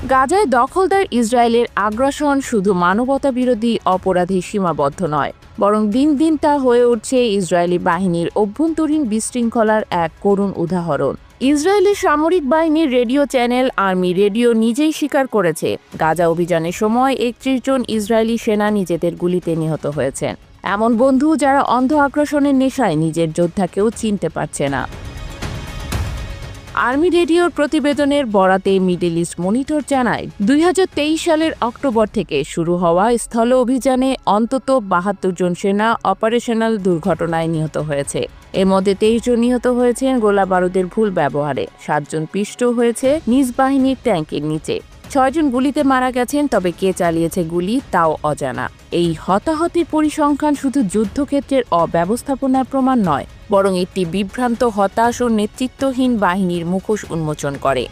গাজায় দখলদার ইসরায়েলের আগ্রাসন শুধু মানবতাবিরোধী অপরাধে সীমাবদ্ধ নয়, বরং দিন দিন তা হয়ে উঠছে ইসরায়েলি বাহিনীর অভ্যন্তরীণ বিশৃঙ্খলার এক করুণ উদাহরণ। ইসরায়েলের সামরিক বাহিনীর রেডিও চ্যানেল আর্মি রেডিও নিজেই স্বীকার করেছে, গাজা অভিযানের সময় ৩১ জন ইসরায়েলি সেনা নিজেদের গুলিতে নিহত হয়েছেন। এমন বন্ধু যারা অন্ধ আগ্রাসনের নেশায় নিজের যোদ্ধাকেও চিনতে পারছে না। আর্মি রেডিওর প্রতিবেদনের বরাতে মিডল ইস্ট মনিটর জানায়, ২০২৩ সালের অক্টোবর থেকে শুরু হওয়া স্থল অভিযানে অন্তত ৭২ জন সেনা অপারেশনাল দুর্ঘটনায় নিহত হয়েছে। এর মধ্যে ২৩ জন নিহত হয়েছেন গোলাবারুদের ভুল ব্যবহারে, ৭ জন পিষ্ট হয়েছে নিজ বাহিনীর ট্যাঙ্কের নিচে, ৬ জন গুলিতে মারা গেছেন, তবে কে চালিয়েছে গুলি তাও অজানা। এই হতাহতের পরিসংখ্যান শুধু যুদ্ধক্ষেত্রের অব্যবস্থাপনার প্রমাণ নয়, বরং একটি বিভ্রান্ত, হতাশ ও নেতৃত্বহীন বাহিনীর মুখোশ উন্মোচন করে।